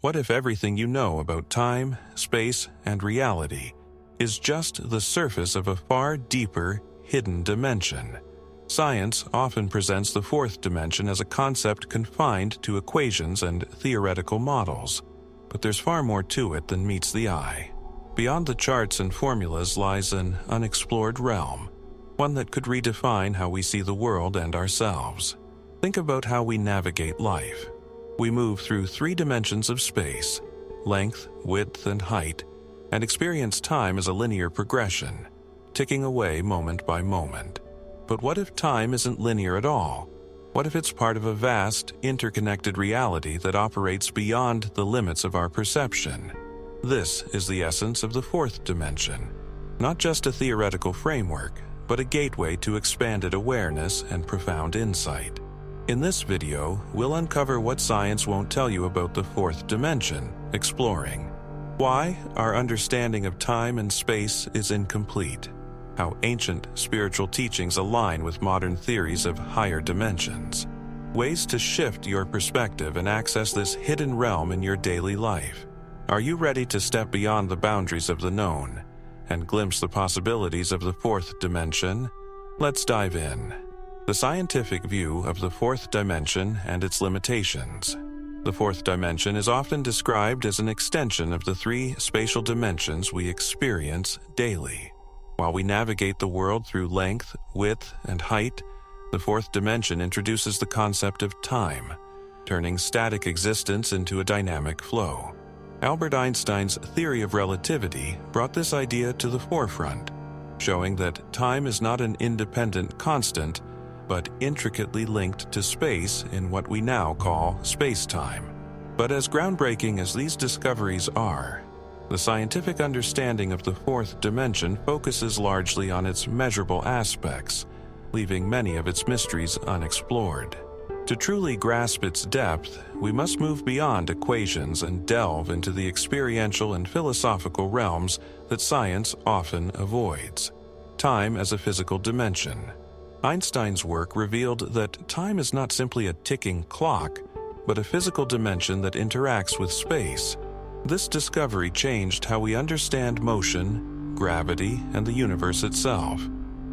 What if everything you know about time, space, and reality is just the surface of a far deeper, hidden dimension? Science often presents the fourth dimension as a concept confined to equations and theoretical models, but there's far more to it than meets the eye. Beyond the charts and formulas lies an unexplored realm, one that could redefine how we see the world and ourselves. Think about how we navigate life. We move through 3 dimensions of space, length, width, and height, and experience time as a linear progression, ticking away moment by moment. But what if time isn't linear at all? What if it's part of a vast, interconnected reality that operates beyond the limits of our perception? This is the essence of the fourth dimension. Not just a theoretical framework, but a gateway to expanded awareness and profound insight. In this video, we'll uncover what science won't tell you about the fourth dimension, exploring why our understanding of time and space is incomplete, how ancient spiritual teachings align with modern theories of higher dimensions, ways to shift your perspective and access this hidden realm in your daily life. Are you ready to step beyond the boundaries of the known and glimpse the possibilities of the fourth dimension? Let's dive in. The scientific view of the fourth dimension and its limitations. The fourth dimension is often described as an extension of the 3 spatial dimensions we experience daily. While we navigate the world through length, width, and height, the fourth dimension introduces the concept of time, turning static existence into a dynamic flow. Albert Einstein's theory of relativity brought this idea to the forefront, showing that time is not an independent constant, but intricately linked to space in what we now call space-time. But as groundbreaking as these discoveries are, the scientific understanding of the fourth dimension focuses largely on its measurable aspects, leaving many of its mysteries unexplored. To truly grasp its depth, we must move beyond equations and delve into the experiential and philosophical realms that science often avoids. Time as a physical dimension. Einstein's work revealed that time is not simply a ticking clock, but a physical dimension that interacts with space. This discovery changed how we understand motion, gravity, and the universe itself.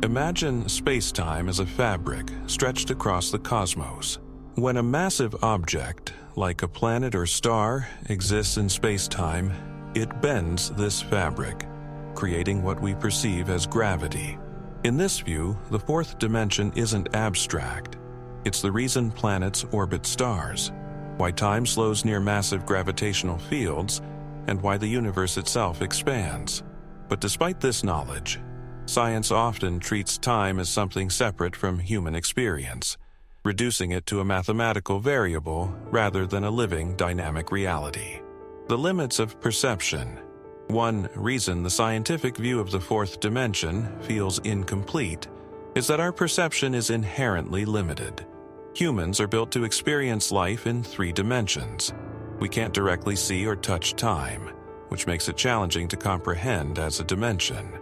Imagine space-time as a fabric stretched across the cosmos. When a massive object, like a planet or star, exists in space-time, it bends this fabric, creating what we perceive as gravity. In this view, the fourth dimension isn't abstract. It's the reason planets orbit stars, why time slows near massive gravitational fields, and why the universe itself expands. But despite this knowledge, science often treats time as something separate from human experience, reducing it to a mathematical variable rather than a living, dynamic reality. The limits of perception. One reason the scientific view of the fourth dimension feels incomplete is that our perception is inherently limited. Humans are built to experience life in 3 dimensions. We can't directly see or touch time, which makes it challenging to comprehend as a dimension.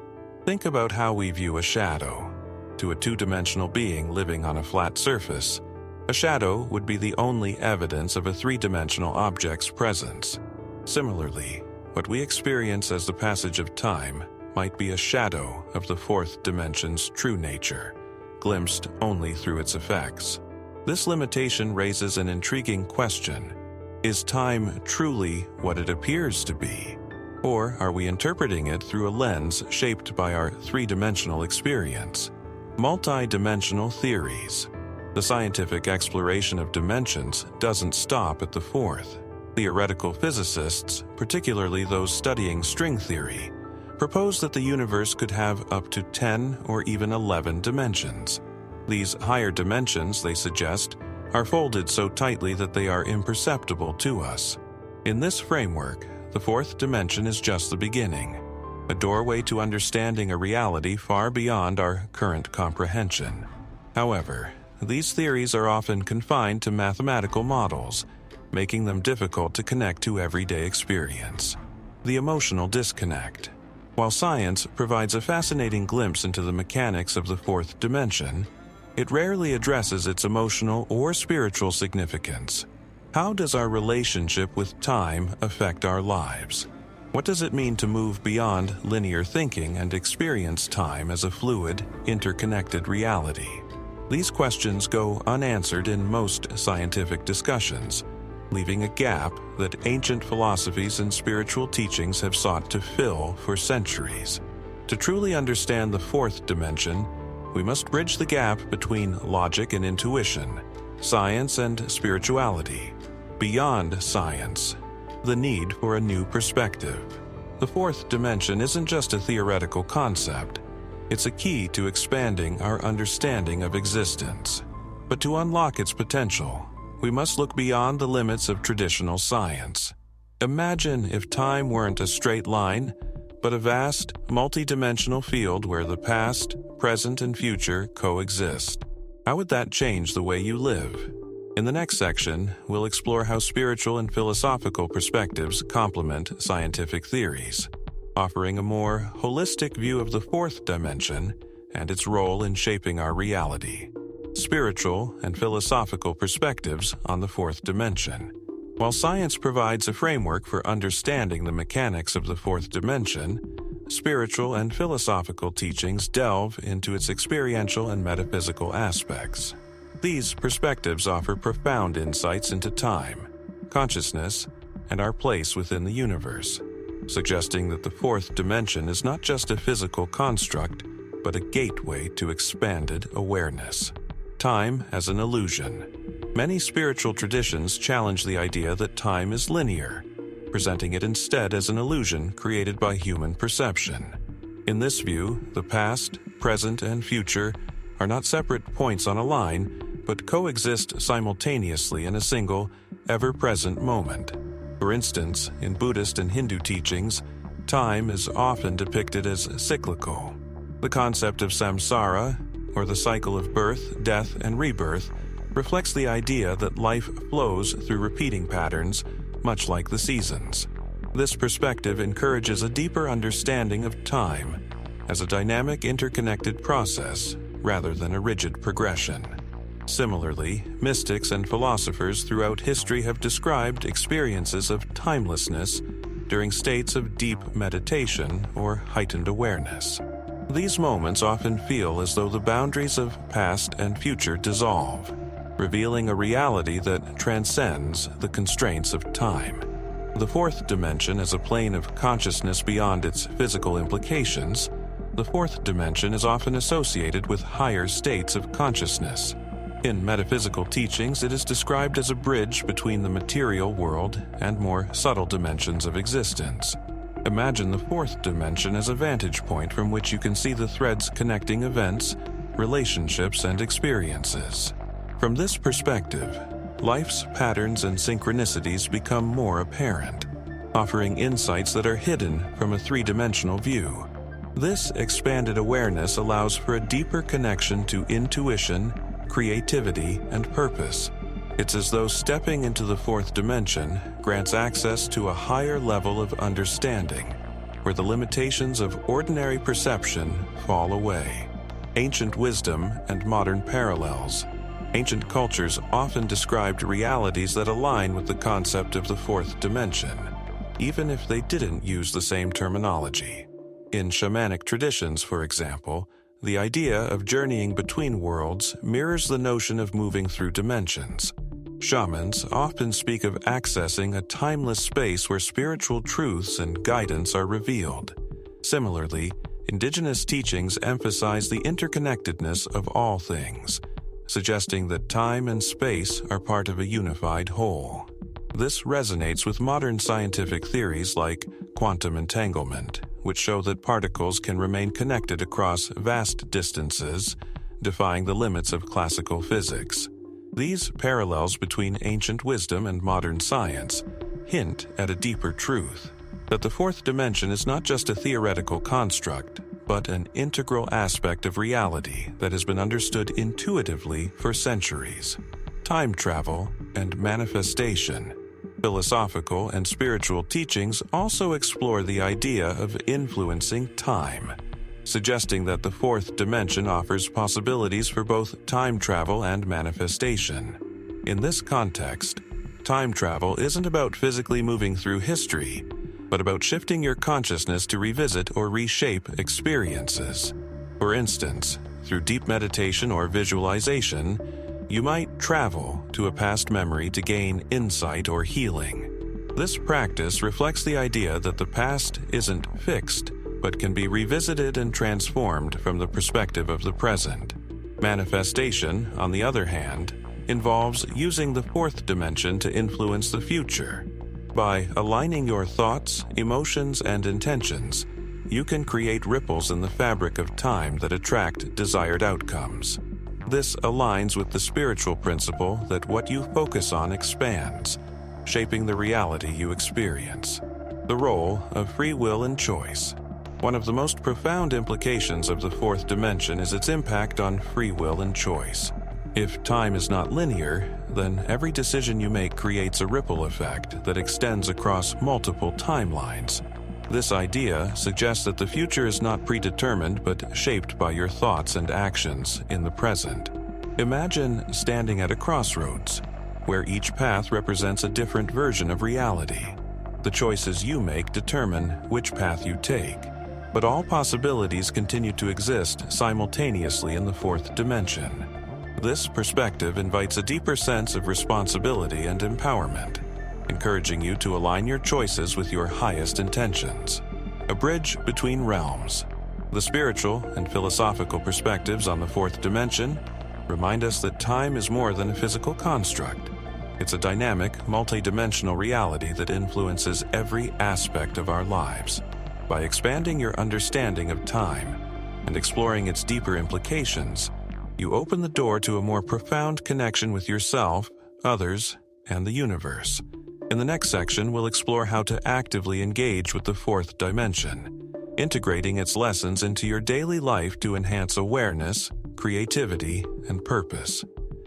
Think about how we view a shadow. To a 2-dimensional being living on a flat surface, a shadow would be the only evidence of a 3-dimensional object's presence. Similarly, what we experience as the passage of time might be a shadow of the fourth dimension's true nature, glimpsed only through its effects. This limitation raises an intriguing question. Is time truly what it appears to be? Or are we interpreting it through a lens shaped by our 3-dimensional experience? Multi-dimensional theories. The scientific exploration of dimensions doesn't stop at the fourth. Theoretical physicists, particularly those studying string theory, propose that the universe could have up to 10 or even 11 dimensions. These higher dimensions, they suggest, are folded so tightly that they are imperceptible to us. In this framework, the fourth dimension is just the beginning, a doorway to understanding a reality far beyond our current comprehension. However, these theories are often confined to mathematical models, making them difficult to connect to everyday experience. The emotional disconnect. While science provides a fascinating glimpse into the mechanics of the fourth dimension, it rarely addresses its emotional or spiritual significance. How does our relationship with time affect our lives? What does it mean to move beyond linear thinking and experience time as a fluid, interconnected reality? These questions go unanswered in most scientific discussions, leaving a gap that ancient philosophies and spiritual teachings have sought to fill for centuries. To truly understand the fourth dimension, we must bridge the gap between logic and intuition, science and spirituality. Beyond science, the need for a new perspective. The fourth dimension isn't just a theoretical concept. It's a key to expanding our understanding of existence. But to unlock its potential, we must look beyond the limits of traditional science. Imagine if time weren't a straight line, but a vast, multidimensional field where the past, present, and future coexist. How would that change the way you live? In the next section, we'll explore how spiritual and philosophical perspectives complement scientific theories, offering a more holistic view of the fourth dimension and its role in shaping our reality. Spiritual and philosophical perspectives on the fourth dimension. While science provides a framework for understanding the mechanics of the fourth dimension, spiritual and philosophical teachings delve into its experiential and metaphysical aspects. These perspectives offer profound insights into time, consciousness, and our place within the universe, suggesting that the fourth dimension is not just a physical construct, but a gateway to expanded awareness. Time as an illusion. Many spiritual traditions challenge the idea that time is linear, presenting it instead as an illusion created by human perception. In this view, the past, present, and future are not separate points on a line, but coexist simultaneously in a single, ever-present moment. For instance, in Buddhist and Hindu teachings, time is often depicted as cyclical. The concept of samsara, or the cycle of birth, death, and rebirth, reflects the idea that life flows through repeating patterns, much like the seasons. This perspective encourages a deeper understanding of time as a dynamic, interconnected process rather than a rigid progression. Similarly, mystics and philosophers throughout history have described experiences of timelessness during states of deep meditation or heightened awareness. These moments often feel as though the boundaries of past and future dissolve, revealing a reality that transcends the constraints of time. The fourth dimension is a plane of consciousness beyond its physical implications. The fourth dimension is often associated with higher states of consciousness. In metaphysical teachings, it is described as a bridge between the material world and more subtle dimensions of existence. Imagine the fourth dimension as a vantage point from which you can see the threads connecting events, relationships, and experiences. From this perspective, life's patterns and synchronicities become more apparent, offering insights that are hidden from a three-dimensional view. This expanded awareness allows for a deeper connection to intuition, creativity, and purpose. It's as though stepping into the fourth dimension grants access to a higher level of understanding, where the limitations of ordinary perception fall away. Ancient wisdom and modern parallels. Ancient cultures often described realities that align with the concept of the fourth dimension, even if they didn't use the same terminology. In shamanic traditions, for example, the idea of journeying between worlds mirrors the notion of moving through dimensions. Shamans often speak of accessing a timeless space where spiritual truths and guidance are revealed. Similarly, indigenous teachings emphasize the interconnectedness of all things, suggesting that time and space are part of a unified whole. This resonates with modern scientific theories like quantum entanglement, which show that particles can remain connected across vast distances, defying the limits of classical physics. These parallels between ancient wisdom and modern science hint at a deeper truth, that the fourth dimension is not just a theoretical construct, but an integral aspect of reality that has been understood intuitively for centuries. Time travel and manifestation. Philosophical and spiritual teachings also explore the idea of influencing time, suggesting that the fourth dimension offers possibilities for both time travel and manifestation. In this context, time travel isn't about physically moving through history, but about shifting your consciousness to revisit or reshape experiences. For instance, through deep meditation or visualization, you might travel to a past memory to gain insight or healing. This practice reflects the idea that the past isn't fixed, but can be revisited and transformed from the perspective of the present. Manifestation, on the other hand, involves using the fourth dimension to influence the future. By aligning your thoughts, emotions, and intentions, you can create ripples in the fabric of time that attract desired outcomes. This aligns with the spiritual principle that what you focus on expands, shaping the reality you experience. The role of free will and choice. One of the most profound implications of the fourth dimension is its impact on free will and choice. If time is not linear, then every decision you make creates a ripple effect that extends across multiple timelines. This idea suggests that the future is not predetermined but shaped by your thoughts and actions in the present. Imagine standing at a crossroads, where each path represents a different version of reality. The choices you make determine which path you take, but all possibilities continue to exist simultaneously in the fourth dimension. This perspective invites a deeper sense of responsibility and empowerment, encouraging you to align your choices with your highest intentions. A bridge between realms. The spiritual and philosophical perspectives on the fourth dimension remind us that time is more than a physical construct. It's a dynamic, multidimensional reality that influences every aspect of our lives. By expanding your understanding of time and exploring its deeper implications, you open the door to a more profound connection with yourself, others, and the universe. In the next section, we'll explore how to actively engage with the fourth dimension, integrating its lessons into your daily life to enhance awareness, creativity, and purpose.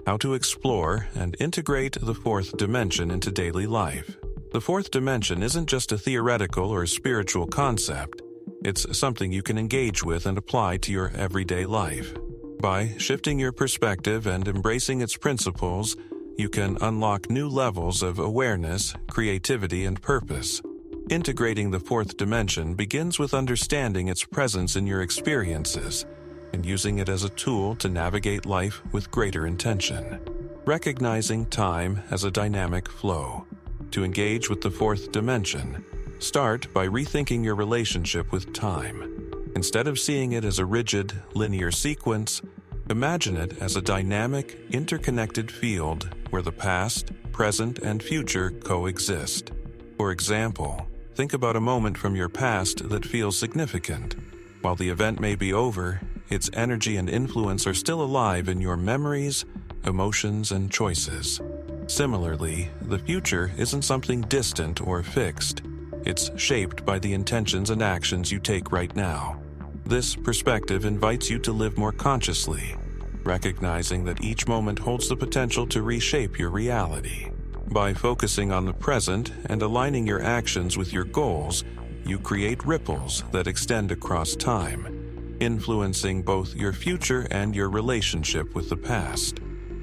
How to explore and integrate the fourth dimension into daily life. The fourth dimension isn't just a theoretical or spiritual concept. It's something you can engage with and apply to your everyday life. By shifting your perspective and embracing its principles, you can unlock new levels of awareness, creativity, and purpose. Integrating the fourth dimension begins with understanding its presence in your experiences and using it as a tool to navigate life with greater intention. Recognizing time as a dynamic flow. To engage with the fourth dimension, start by rethinking your relationship with time. Instead of seeing it as a rigid, linear sequence, imagine it as a dynamic, interconnected field where the past, present, and future coexist. For example, think about a moment from your past that feels significant. While the event may be over, its energy and influence are still alive in your memories, emotions, and choices. Similarly, the future isn't something distant or fixed. It's shaped by the intentions and actions you take right now. This perspective invites you to live more consciously, recognizing that each moment holds the potential to reshape your reality. By focusing on the present and aligning your actions with your goals, you create ripples that extend across time, influencing both your future and your relationship with the past.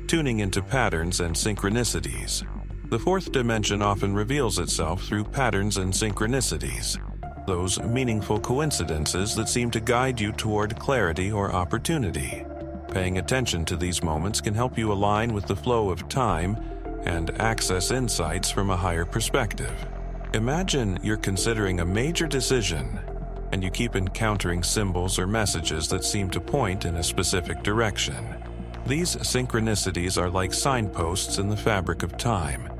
Tuning into patterns and synchronicities. The fourth dimension often reveals itself through patterns and synchronicities, those meaningful coincidences that seem to guide you toward clarity or opportunity. Paying attention to these moments can help you align with the flow of time and access insights from a higher perspective. Imagine you're considering a major decision, and you keep encountering symbols or messages that seem to point in a specific direction. These synchronicities are like signposts in the fabric of time,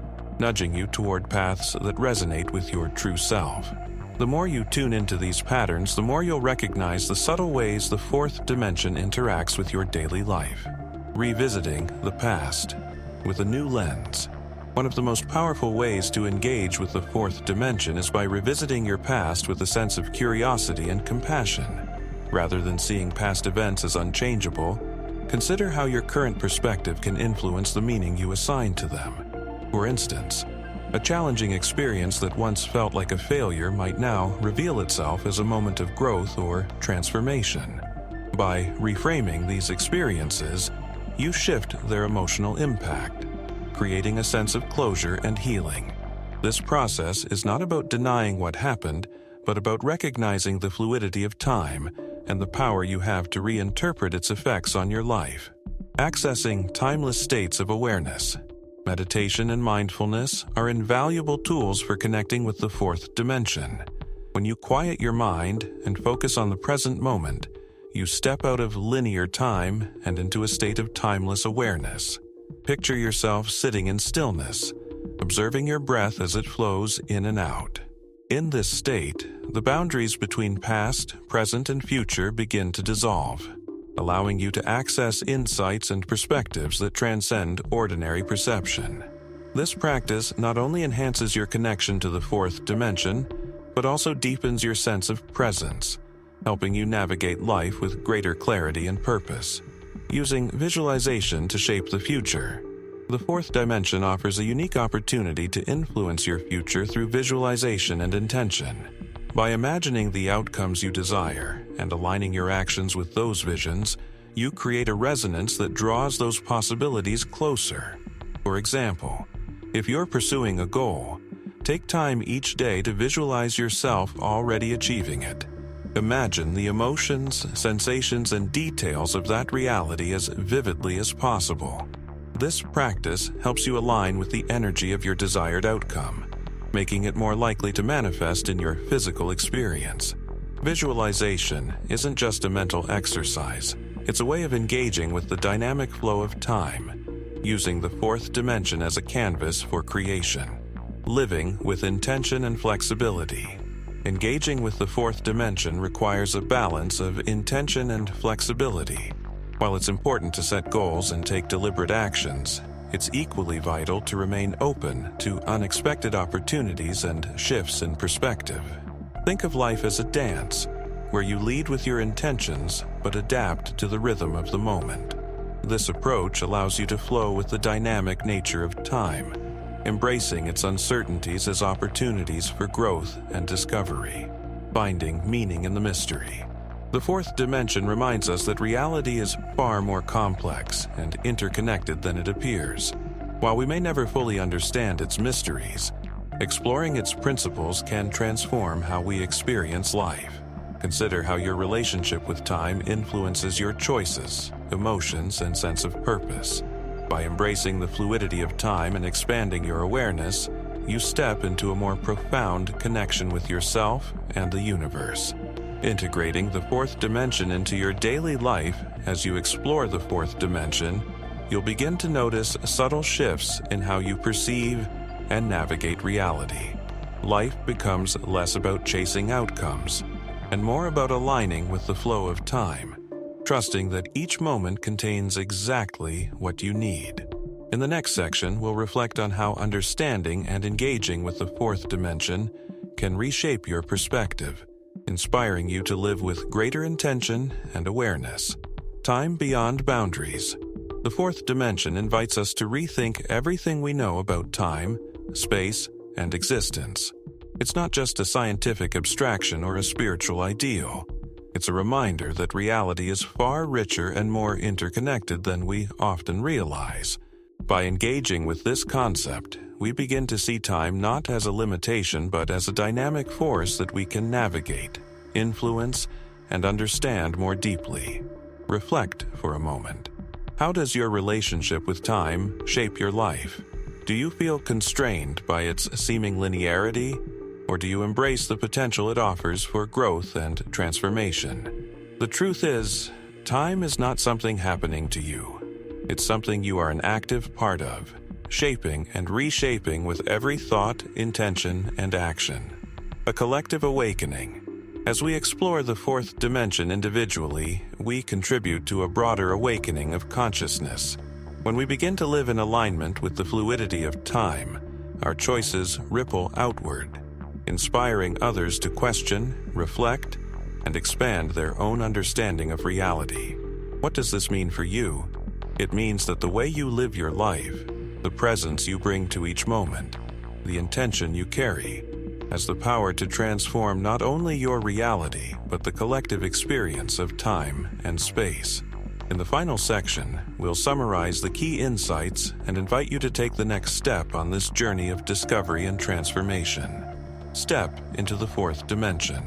nudging you toward paths that resonate with your true self. The more you tune into these patterns, the more you'll recognize the subtle ways the fourth dimension interacts with your daily life. Revisiting the past with a new lens. One of the most powerful ways to engage with the fourth dimension is by revisiting your past with a sense of curiosity and compassion. Rather than seeing past events as unchangeable, consider how your current perspective can influence the meaning you assign to them. For instance, a challenging experience that once felt like a failure might now reveal itself as a moment of growth or transformation. By reframing these experiences, you shift their emotional impact, creating a sense of closure and healing. This process is not about denying what happened, but about recognizing the fluidity of time and the power you have to reinterpret its effects on your life. Accessing timeless states of awareness. Meditation and mindfulness are invaluable tools for connecting with the fourth dimension. When you quiet your mind and focus on the present moment, you step out of linear time and into a state of timeless awareness. Picture yourself sitting in stillness, observing your breath as it flows in and out. In this state, the boundaries between past, present, and future begin to dissolve, allowing you to access insights and perspectives that transcend ordinary perception. This practice not only enhances your connection to the fourth dimension, but also deepens your sense of presence, helping you navigate life with greater clarity and purpose. Using visualization to shape the future. The fourth dimension offers a unique opportunity to influence your future through visualization and intention. By imagining the outcomes you desire and aligning your actions with those visions, you create a resonance that draws those possibilities closer. For example, if you're pursuing a goal, take time each day to visualize yourself already achieving it. Imagine the emotions, sensations, and details of that reality as vividly as possible. This practice helps you align with the energy of your desired outcome, making it more likely to manifest in your physical experience. Visualization isn't just a mental exercise, it's a way of engaging with the dynamic flow of time, using the fourth dimension as a canvas for creation. Living with intention and flexibility. Engaging with the fourth dimension requires a balance of intention and flexibility. While it's important to set goals and take deliberate actions, it's equally vital to remain open to unexpected opportunities and shifts in perspective. Think of life as a dance, where you lead with your intentions but adapt to the rhythm of the moment. This approach allows you to flow with the dynamic nature of time, embracing its uncertainties as opportunities for growth and discovery, finding meaning in the mystery. The fourth dimension reminds us that reality is far more complex and interconnected than it appears. While we may never fully understand its mysteries, exploring its principles can transform how we experience life. Consider how your relationship with time influences your choices, emotions, and sense of purpose. By embracing the fluidity of time and expanding your awareness, you step into a more profound connection with yourself and the universe. Integrating the fourth dimension into your daily life as you explore the fourth dimension, you'll begin to notice subtle shifts in how you perceive and navigate reality. Life becomes less about chasing outcomes and more about aligning with the flow of time, trusting that each moment contains exactly what you need. In the next section, we'll reflect on how understanding and engaging with the fourth dimension can reshape your perspective, inspiring you to live with greater intention and awareness. Time beyond boundaries. The fourth dimension invites us to rethink everything we know about time, space, and existence. It's not just a scientific abstraction or a spiritual ideal. It's a reminder that reality is far richer and more interconnected than we often realize. By engaging with this concept, we begin to see time not as a limitation but as a dynamic force that we can navigate, influence, and understand more deeply. Reflect for a moment. How does your relationship with time shape your life? Do you feel constrained by its seeming linearity, or do you embrace the potential it offers for growth and transformation? The truth is, time is not something happening to you. It's something you are an active part of, shaping and reshaping with every thought, intention, and action. A collective awakening. As we explore the fourth dimension individually, we contribute to a broader awakening of consciousness. When we begin to live in alignment with the fluidity of time, our choices ripple outward, inspiring others to question, reflect, and expand their own understanding of reality. What does this mean for you? It means that the way you live your life, the presence you bring to each moment, the intention you carry, has the power to transform not only your reality, but the collective experience of time and space. In the final section, we'll summarize the key insights and invite you to take the next step on this journey of discovery and transformation. Step into the fourth dimension.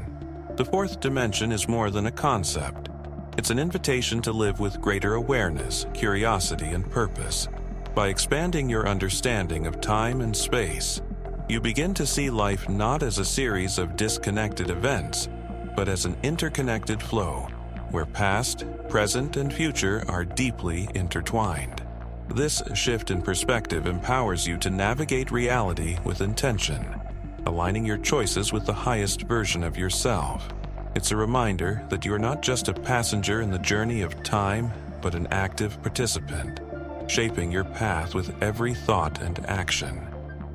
The fourth dimension is more than a concept. It's an invitation to live with greater awareness, curiosity, and purpose. By expanding your understanding of time and space, you begin to see life not as a series of disconnected events, but as an interconnected flow, where past, present, and future are deeply intertwined. This shift in perspective empowers you to navigate reality with intention, aligning your choices with the highest version of yourself. It's a reminder that you are not just a passenger in the journey of time, but an active participant, shaping your path with every thought and action.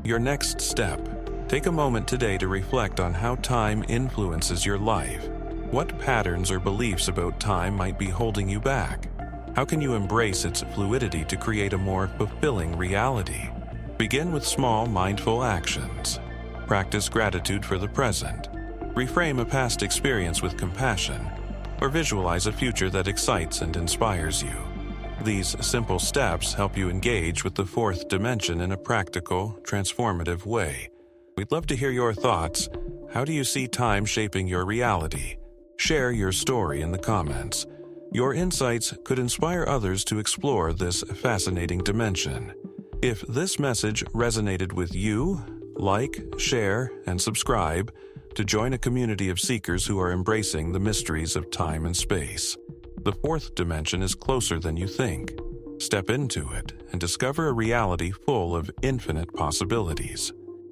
Your next step. Take a moment today to reflect on how time influences your life. What patterns or beliefs about time might be holding you back? How can you embrace its fluidity to create a more fulfilling reality? Begin with small, mindful actions. Practice gratitude for the present. Reframe a past experience with compassion, or visualize a future that excites and inspires you. These simple steps help you engage with the fourth dimension in a practical, transformative way. We'd love to hear your thoughts. How do you see time shaping your reality? Share your story in the comments. Your insights could inspire others to explore this fascinating dimension. If this message resonated with you, like, share, and subscribe to join a community of seekers who are embracing the mysteries of time and space. The fourth dimension is closer than you think. Step into it and discover a reality full of infinite possibilities.